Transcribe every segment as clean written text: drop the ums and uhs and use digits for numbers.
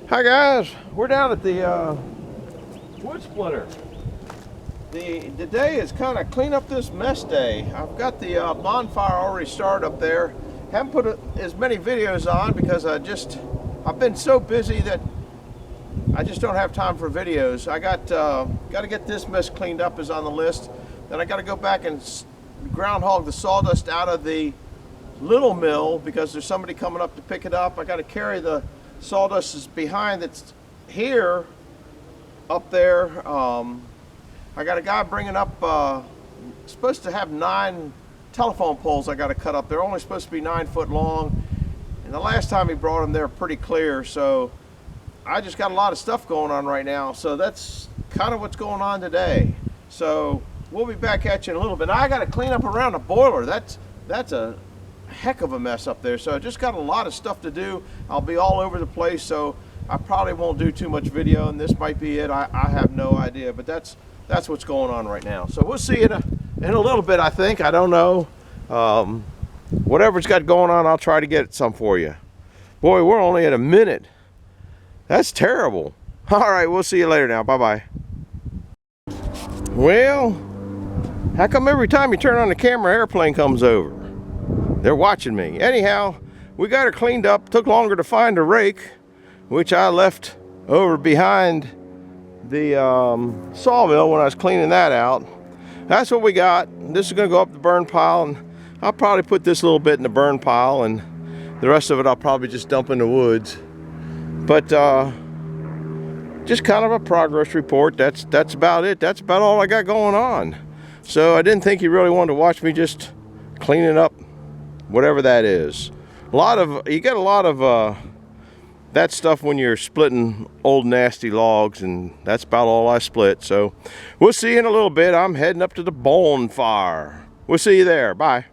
Hi guys, we're down at the wood splitter. The day is kind of clean up this mess day. I've got the bonfire already started up there. Haven't put as many videos on because I've been so busy that I just don't have time for videos. I got to get this mess cleaned up is on the list. Then I got to go back and ground hog the sawdust out of the little mill because there's somebody coming up to pick it up. I got to carry the sawdust is behind that's here up there. I got a guy bringing up supposed to have 9 telephone poles I got to cut up. They're only supposed to be 9 foot long, and the last time he brought them they're pretty clear, so I just got a lot of stuff going on right now. So that's kind of what's going on today. So we'll be back at you in a little bit. Now I got to clean up around the boiler. That's a heck of a mess up there, so I just got a lot of stuff to do. I'll be all over the place, so I probably won't do too much video, and this might be it. I have no idea, but that's what's going on right now. So we'll see in a little bit, I think. I don't know. Whatever's got going on, I'll try to get some for you. Boy, we're only at a minute. That's terrible. All right, we'll see you later now. Bye-bye. Well, how come every time you turn on the camera, an airplane comes over? They're watching me. Anyhow, we got her cleaned up. Took longer to find a rake, which I left over behind the sawmill when I was cleaning that out. That's what we got. This is going to go up the burn pile, and I'll probably put this little bit in the burn pile, and the rest of it I'll probably just dump in the woods. But just kind of a progress report. That's about it. That's about all I got going on. So I didn't think you really wanted to watch me just cleaning up whatever that is. You get a lot of that stuff when you're splitting old nasty logs, and that's about all I split. So we'll see you in a little bit. I'm heading up to the bonfire. We'll see you there. Bye.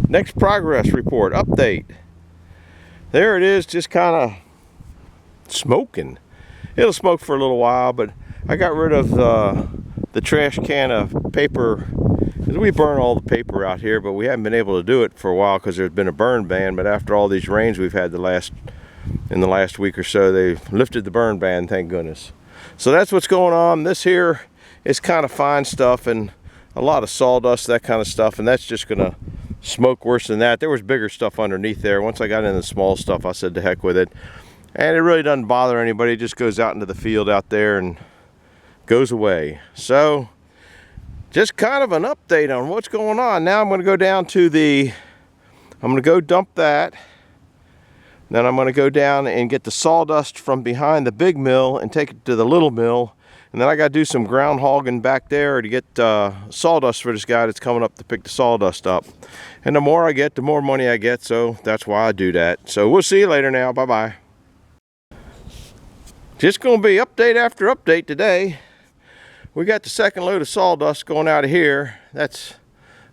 Next progress report update. There it is, just kind of smoking. It'll smoke for a little while, but I got rid of the trash can of paper. We burn all the paper out here, but we haven't been able to do it for a while because there's been a burn ban. But after all these rains we've had in the last week or so, they've lifted the burn ban, thank goodness. So that's what's going on. This here is kind of fine stuff and a lot of sawdust, that kind of stuff, and that's just gonna smoke worse than that. There was bigger stuff underneath there. Once I got into the small stuff, I said to heck with it. And it really doesn't bother anybody. It just goes out into the field out there and goes away. So just kind of an update on what's going on. Now I'm going to go down to I'm going to go dump that. Then I'm going to go down and get the sawdust from behind the big mill and take it to the little mill. And then I got to do some ground hogging back there to get sawdust for this guy that's coming up to pick the sawdust up. And the more I get, the more money I get. So that's why I do that. So we'll see you later now. Bye-bye. Just going to be update after update today. We got the second load of sawdust going out of here. And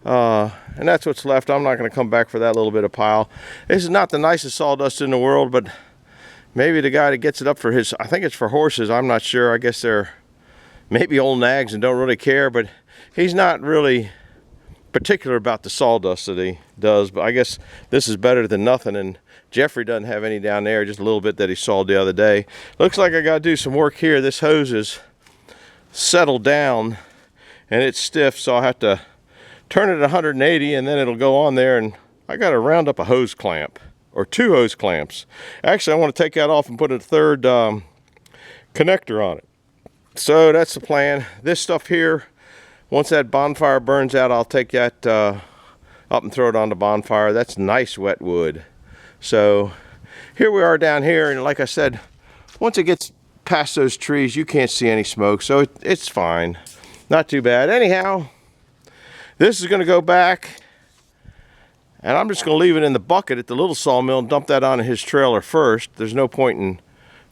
that's what's left. I'm not going to come back for that little bit of pile. This is not the nicest sawdust in the world, but maybe the guy that gets it up for I think it's for horses, I'm not sure. I guess they're maybe old nags and don't really care, but he's not really particular about the sawdust that he does. But I guess this is better than nothing, and Jeffrey doesn't have any down there, just a little bit that he sawed the other day. Looks like I got to do some work here. This hose is settled down and it's stiff, so I'll have to turn it at 180 and then it'll go on there, and I got to round up a hose clamp or 2 hose clamps. Actually, I want to take that off and put a third connector on it. So that's the plan. This stuff here, once that bonfire burns out, I'll take that up and throw it on the bonfire. That's nice wet wood. So here we are down here, and like I said, once it gets past those trees, you can't see any smoke, so it's fine. Not too bad. Anyhow, this is going to go back, and I'm just going to leave it in the bucket at the little sawmill and dump that onto his trailer first. There's no point in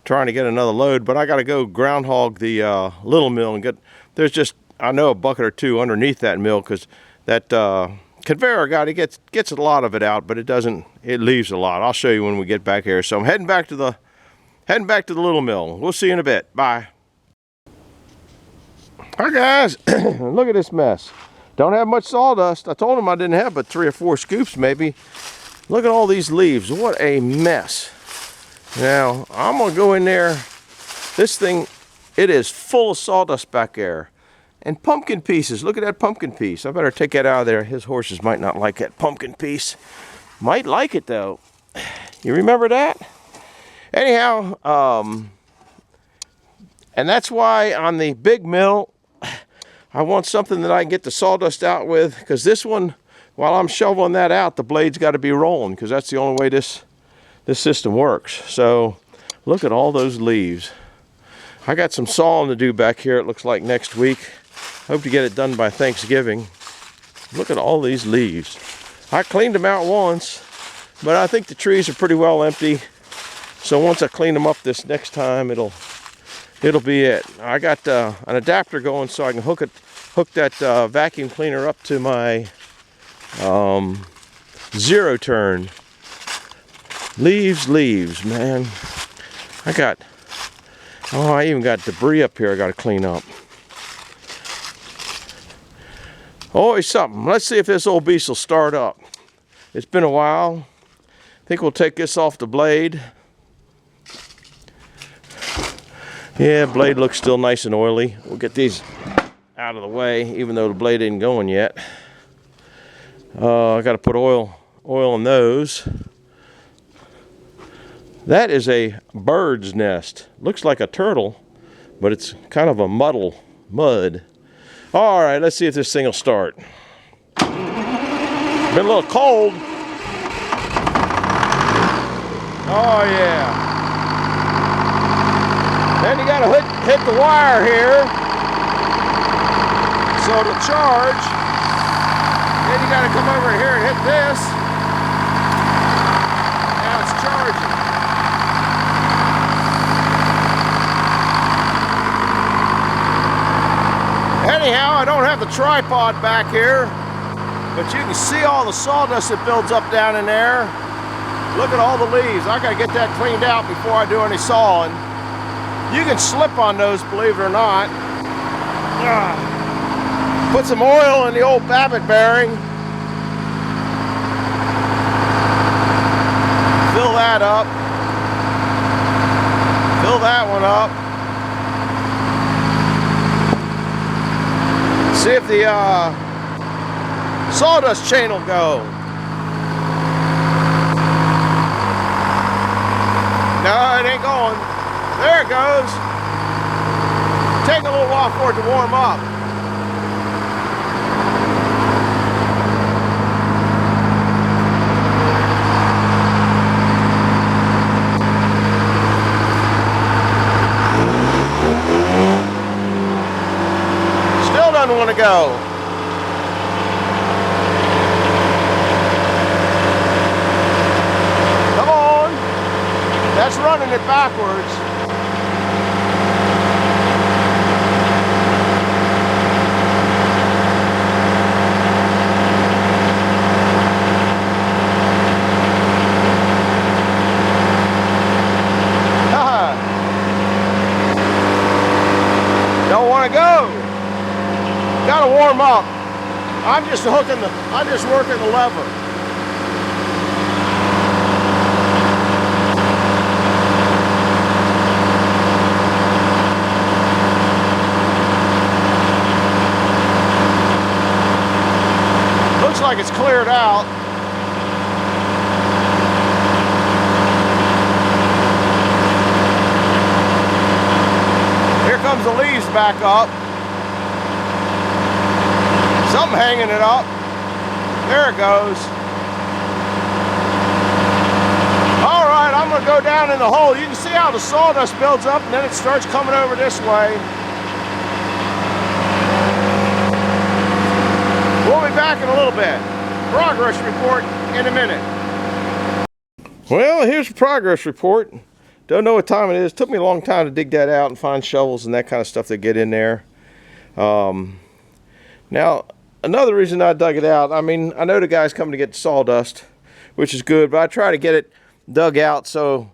trying to get another load, but I got to go ground hog the little mill and there's just, I know, a bucket or 2 underneath that mill, because that conveyor guy, he gets a lot of it out, but it leaves a lot. I'll show you when we get back here. So I'm heading back to the little mill. We'll see you in a bit. Bye. Hi guys. Look at this mess. Don't have much sawdust. I told him I didn't have but 3 or 4 scoops maybe. Look at all these leaves. What a mess. Now, I'm gonna go in there. This thing, it is full of sawdust back there. And pumpkin pieces. Look at that pumpkin piece. I better take that out of there. His horses might not like that pumpkin piece. Might like it though. You remember that? Anyhow, and that's why on the big mill, I want something that I can get the sawdust out with, because this one, while I'm shoveling that out, the blade's got to be rolling, because that's the only way this system works. So look at all those leaves. I got some sawing to do back here, it looks like next week. Hope to get it done by Thanksgiving. Look at all these leaves. I cleaned them out once, but I think the trees are pretty well empty. So once I clean them up this next time, it'll be it. I got an adapter going so I can hook that vacuum cleaner up to my zero turn. Leaves, man. I even got debris up here I got to clean up. Always something. Let's see if this old beast will start up. It's been a while. I think we'll take this off the blade. Yeah, blade looks still nice and oily. We'll get these out of the way, even though the blade ain't going yet. I got to put oil in those. That is a bird's nest. Looks like a turtle, but it's kind of a mud. All right, let's see if this thing will start. Been a little cold. Oh yeah. Then you gotta hit the wire here, so it'll charge. Then you gotta come over here and hit this. Now it's charging. Anyhow, I don't have the tripod back here, but you can see all the sawdust that builds up down in there. Look at all the leaves. I gotta get that cleaned out before I do any sawing. You can slip on those, believe it or not. Put some oil in the old Babbitt bearing. Fill that up. Fill that one up. See if the sawdust chain will go. No, it ain't going. There it goes. Take a little while for it to warm up. Still doesn't want to go. Come on. That's running it backwards. Don't want to go. Got to warm up. I'm just working the lever. Looks like it's cleared out. Here comes the leaves back up. Something hanging it up. There it goes. All right, I'm gonna go down in the hole. You can see how the sawdust builds up and then it starts coming over this way. We'll be back in a little bit. Progress report in a minute. Well, here's the progress report. Don't know what time it is. Took me a long time to dig that out and find shovels and that kind of stuff that get in there. Now, another reason I dug it out, I mean, I know the guy's coming to get the sawdust, which is good, but I try to get it dug out so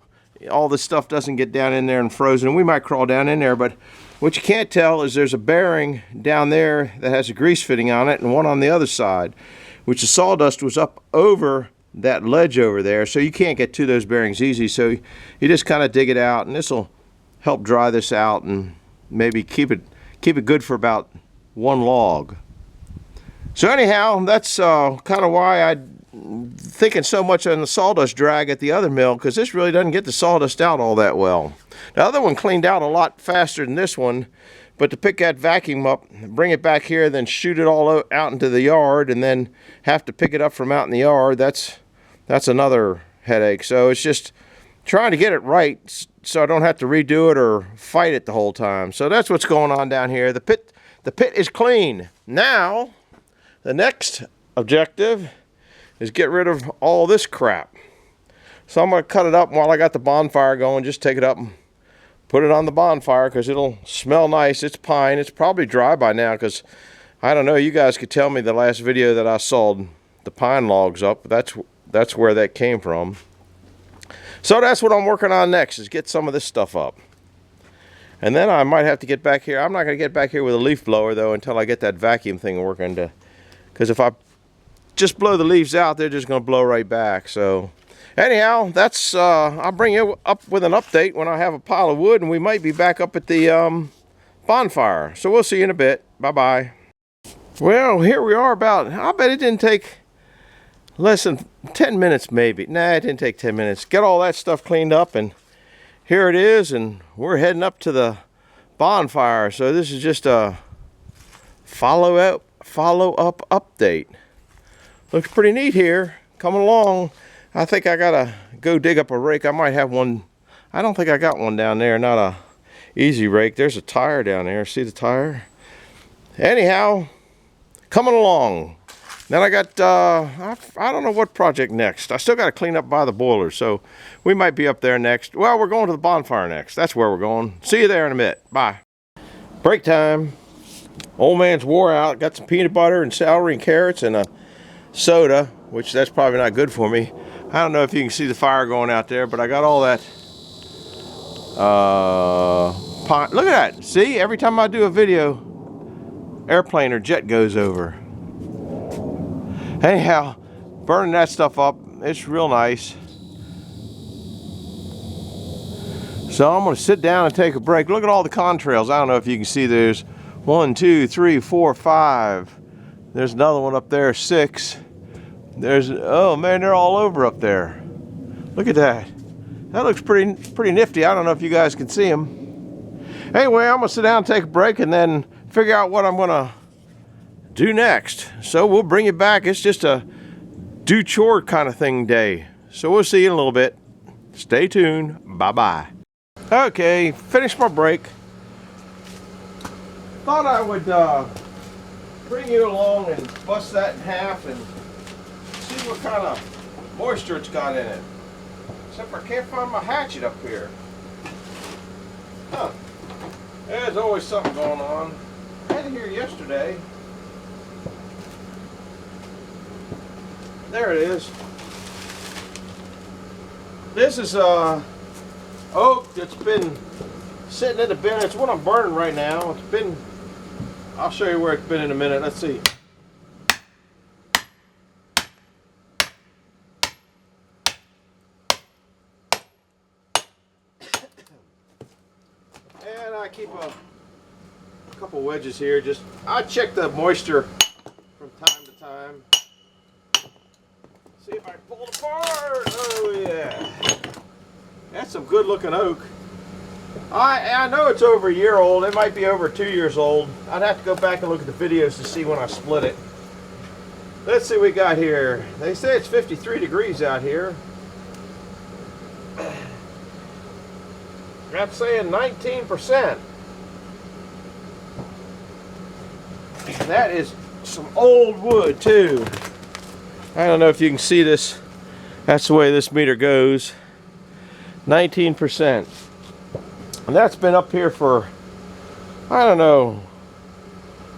all this stuff doesn't get down in there and frozen. And we might crawl down in there, but what you can't tell is there's a bearing down there that has a grease fitting on it and one on the other side, which the sawdust was up over that ledge over there, so you can't get to those bearings easy. So you just kind of dig it out, and this will help dry this out and maybe keep it good for about one log. So anyhow, that's kind of why I'm thinking so much on the sawdust drag at the other mill, because this really doesn't get the sawdust out all that well. The other one cleaned out a lot faster than this one, but to pick that vacuum up, bring it back here, then shoot it all out into the yard, and then have to pick it up from out in the yard, that's another headache. So it's just trying to get it right so I don't have to redo it or fight it the whole time. So that's what's going on down here. The pit is clean. Now, the next objective is get rid of all this crap. So I'm going to cut it up while I got the bonfire going. Just take it up and put it on the bonfire because it'll smell nice. It's pine. It's probably dry by now because, I don't know, you guys could tell me the last video that I sawed the pine logs up. That's where that came from. So that's what I'm working on next, is get some of this stuff up. And then I might have to get back here. I'm not going to get back here with a leaf blower, though, until I get that vacuum thing working. Because if I just blow the leaves out, they're just going to blow right back. So anyhow, that's I'll bring you up with an update when I have a pile of wood, and we might be back up at the bonfire. So we'll see you in a bit. Bye-bye. Well, here we are I bet it didn't take less than 10 minutes maybe. Nah, it didn't take 10 minutes. Get all that stuff cleaned up, and here it is, and we're heading up to the bonfire. So this is just a follow-up update. Looks pretty neat here. Coming along. I think I gotta go dig up a rake. I might have one. I don't think I got one down there. Not a easy rake. There's a tire down there. See the tire? Anyhow, coming along. Then I got, I don't know what project next. I still got to clean up by the boiler, so we might be up there next. Well, we're going to the bonfire next. That's where we're going. See you there in a bit. Bye. Break time. Old man's wore out. Got some peanut butter and celery and carrots and a soda, which that's probably not good for me. I don't know if you can see the fire going out there, but I got all that pine. Look at that. See, every time I do a video, airplane or jet goes over. Anyhow, burning that stuff up, it's real nice. So I'm going to sit down and take a break. Look at all the contrails. I don't know if you can see, there's 1, 2, 3, 4, 5. There's another one up there, 6. Oh man, they're all over up there. Look at that. That looks pretty nifty. I don't know if you guys can see them. Anyway, I'm going to sit down and take a break and then figure out what I'm going to do next. So we'll bring you back. It's just a do chore kind of thing day. So we'll see you in a little bit. Stay tuned. Bye-bye. Okay, finished my break. Thought I would bring you along and bust that in half and see what kind of moisture it's got in it. Except I can't find my hatchet up here. Huh. There's always something going on. I had it here yesterday. There it is. This is oak that's been sitting in the bin. It's what I'm burning right now. It's been, I'll show you where it's been in a minute. Let's see. And I keep a couple wedges here. Just, I check the moisture from time to time. See if I can pull it apart. Oh yeah. That's some good looking oak. I know it's over a year old. It might be over 2 years old. I'd have to go back and look at the videos to see when I split it. Let's see what we got here. They say it's 53 degrees out here. I'm saying 19%. That is some old wood too. I don't know if you can see this. That's the way this meter goes. 19%. And that's been up here for, I don't know.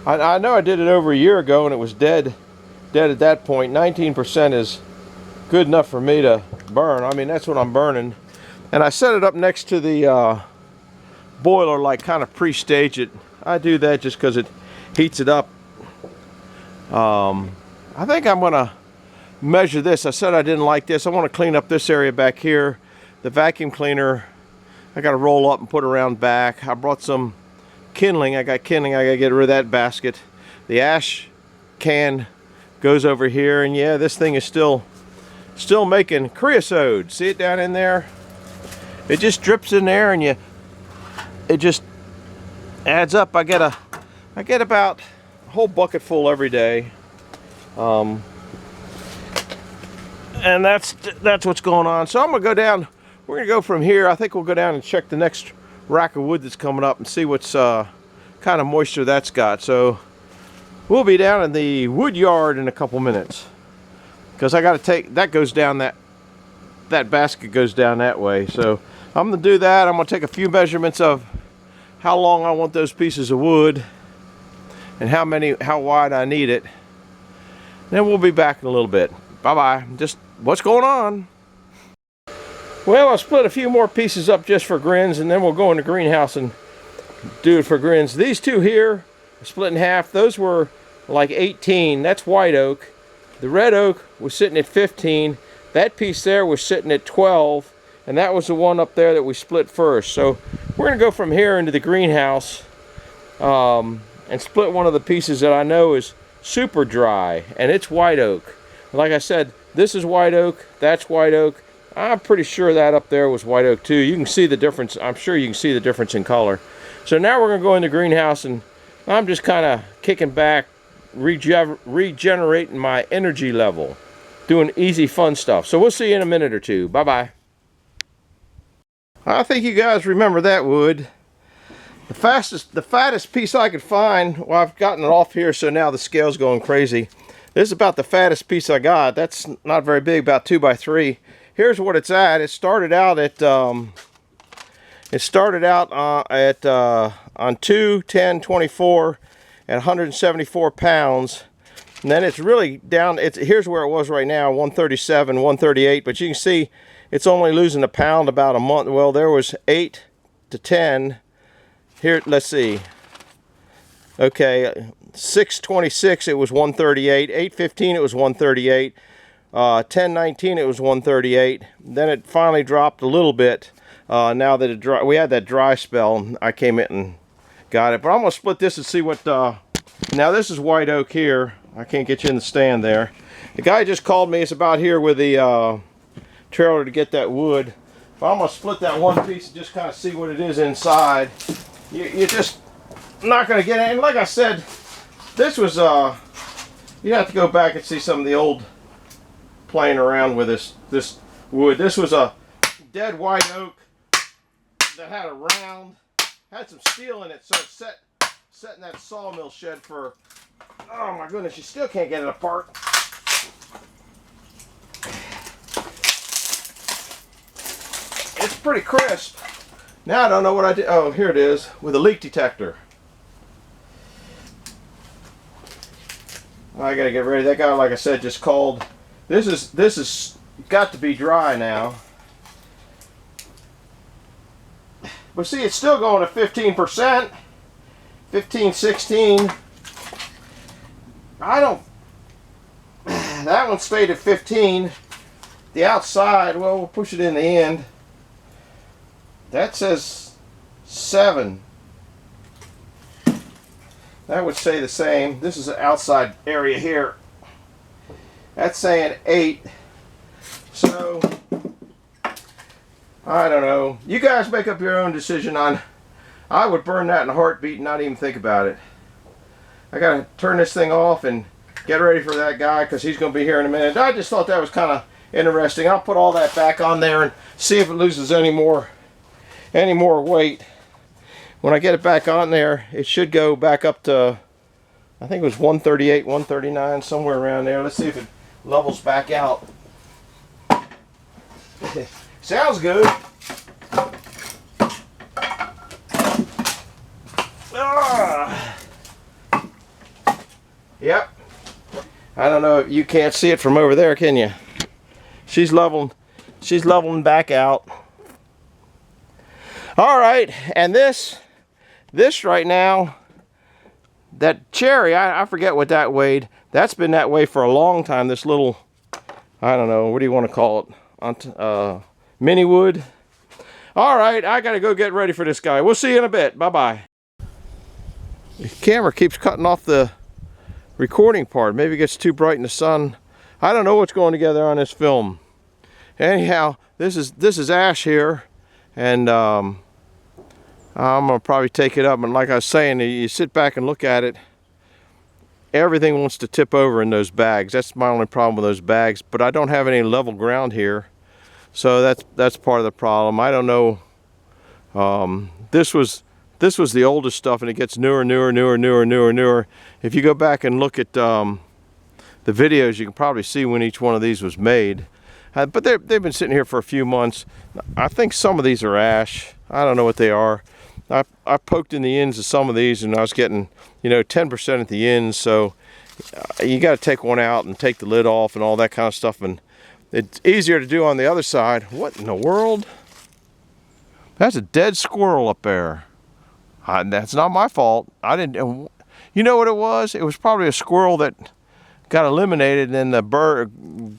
I know I did it over a year ago and it was dead at that point. 19% is good enough for me to burn. I mean, that's what I'm burning. And I set it up next to the boiler, like kind of pre-stage it. I do that just because it heats it up. I think I'm gonna measure this. I said I didn't like this. I want to clean up this area back here. The vacuum cleaner, I got to roll up and put around back. I brought some kindling. I got kindling. I got to get rid of that basket. The ash can goes over here, and yeah, this thing is still making creosote. See it down in there? It just drips in there, and it just adds up. I get about a whole bucket full every day, and that's what's going on. So I'm gonna go down. We're gonna go from here. I think we'll go down and check the next rack of wood that's coming up and see what's kind of moisture that's got. So we'll be down in the wood yard in a couple minutes, because I got to take that goes down that basket goes down that way. So I'm gonna do that. I'm gonna take a few measurements of how long I want those pieces of wood and how wide I need it. Then we'll be back in a little bit. Bye-bye. Just what's going on? Well, I'll split a few more pieces up just for grins, and then we'll go in the greenhouse and do it for grins. These two here are split in half. Those were like 18. That's white oak. The red oak was sitting at 15. That piece there was sitting at 12. And that was the one up there that we split first. So we're going to go from here into the greenhouse and split one of the pieces that I know is super dry, and it's white oak. Like I said, this is white oak, that's white oak. I'm pretty sure that up there was white oak too. You can see the difference. I'm sure you can see the difference in color. So now we're going to go in the greenhouse, and I'm just kind of kicking back, regenerating my energy level, doing easy fun stuff. So we'll see you in a minute or two. Bye-bye. I think you guys remember that wood. The fattest piece I could find, well, I've gotten it off here, so now the scale's going crazy. This is about the fattest piece I got. That's not very big, about 2 by 3. Here's what it's at. It started out on 2, 10, 24 at 174 pounds. And then it's really down, here's where it was right now, 137, 138, but you can see it's only losing a pound about a month. Well, there was 8 to 10. Here, let's see. Okay, 626 it was 138. 815 it was 138. 1019 it was 138. Then it finally dropped a little bit. Now that we had that dry spell, I came in and got it. But I'm gonna split this and see what. Now this is white oak here. I can't get you in the stand there. The guy just called me. It's about here with the trailer to get that wood. But I'm gonna split that one piece and just kind of see what it is inside. You're just not gonna get it. And like I said, this was you have to go back and see some of the old playing around with this wood. This was a dead white oak that had a round, had some steel in it, so it's set in that sawmill shed for, oh my goodness, you still can't get it apart. It's pretty crisp. Now I don't know what I did. Oh, here it is with a leak detector. I gotta get ready. That guy, like I said, just called. This is got to be dry now. But see, it's still going at 15%. 15, 16. I don't. That one stayed at 15. The outside, well, we'll push it in the end. That says 7. That would say the same. This is the outside area here. That's saying 8. So, I don't know. You guys make up your own decision on. I would burn that in a heartbeat and not even think about it. I gotta turn this thing off and get ready for that guy because he's gonna be here in a minute. I just thought that was kind of interesting. I'll put all that back on there and see if it loses any more weight. When I get it back on there, it should go back up to, I think it was 138, 139, somewhere around there. Let's see if it levels back out. Sounds good. Yep. I don't know, you can't see it from over there, can you? She's leveling back out. All right, and this right now, that cherry, I forget what that weighed. That's been that way for a long time. This little I don't know, what do you want to call it? Mini wood. All right, I gotta go get ready for this guy. We'll see you in a bit. Bye-bye. The camera keeps cutting off the recording part. Maybe it gets too bright in the sun. I don't know what's going together on this film. Anyhow, this is ash here, and I'm gonna probably take it up. And like I was saying, you sit back and look at it, everything wants to tip over in those bags. That's my only problem with those bags. But I don't have any level ground here, so that's part of the problem. I don't know. This was the oldest stuff, and it gets newer. If you go back and look at the videos, you can probably see when each one of these was made. But they've been sitting here for a few months. I think some of these are ash. I don't know what they are. I poked in the ends of some of these, and I was getting, 10% at the ends. So you got to take one out and take the lid off and all that kind of stuff. And it's easier to do on the other side. What in the world? That's a dead squirrel up there. That's not my fault. I didn't. You know what it was? It was probably a squirrel that got eliminated, and then the bird,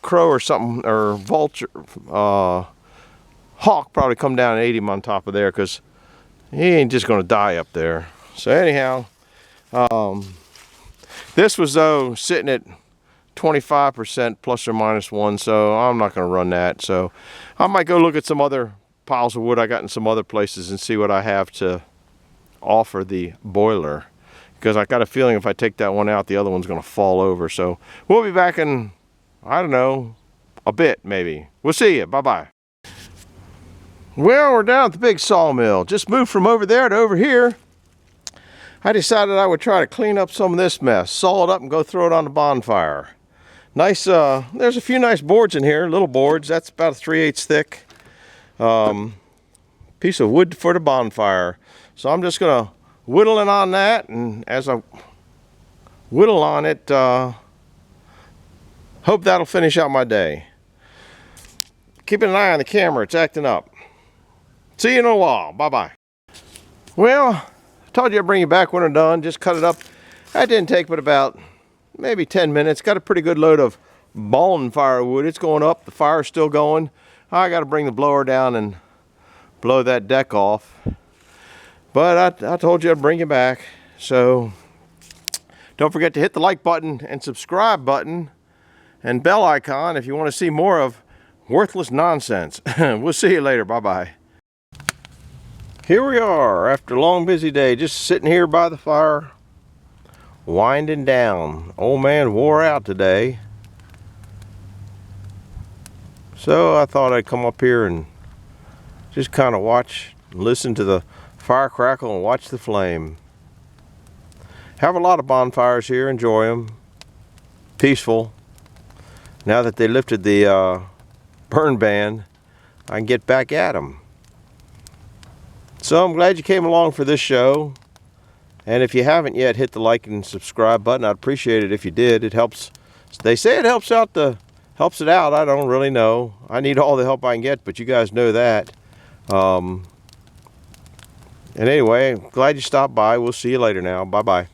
crow or something, or vulture, hawk probably come down and ate him on top of there, because he ain't just going to die up there. So anyhow, this was though sitting at 25% plus or minus 1, so I'm not going to run that. So I might go look at some other piles of wood I got in some other places and see what I have to offer the boiler, because I got a feeling if I take that one out, the other one's going to fall over. So we'll be back in, I don't know, a bit maybe. We'll see you. Bye-bye. Well, we're down at the big sawmill. Just moved from over there to over here. I decided I would try to clean up some of this mess, saw it up and go throw it on the bonfire. Nice, there's a few nice boards in here, little boards. That's about a 3/8 thick piece of wood for the bonfire. So I'm just gonna whittle it on that, and as I whittle on it, hope that'll finish out my day. Keeping an eye on the camera, it's acting up. See you in a while. Bye-bye. Well, I told you I'd bring you back when I'm done. Just cut it up. That didn't take but about maybe 10 minutes. Got a pretty good load of bonfire wood. It's going up. The fire's still going. I got to bring the blower down and blow that deck off. But I told you I'd bring you back. So don't forget to hit the like button and subscribe button and bell icon if you want to see more of worthless nonsense. We'll see you later. Bye-bye. Here we are after a long busy day, just sitting here by the fire, winding down. Old man wore out today. So I thought I'd come up here and just kind of watch, listen to the fire crackle and watch the flame. Have a lot of bonfires here, enjoy them. Peaceful. Now that they lifted the burn ban, I can get back at them. So I'm glad you came along for this show. And if you haven't yet, hit the like and subscribe button. I'd appreciate it if you did. It helps. They say it helps out helps it out. I don't really know. I need all the help I can get, but you guys know that. And anyway, glad you stopped by. We'll see you later now. Bye-bye.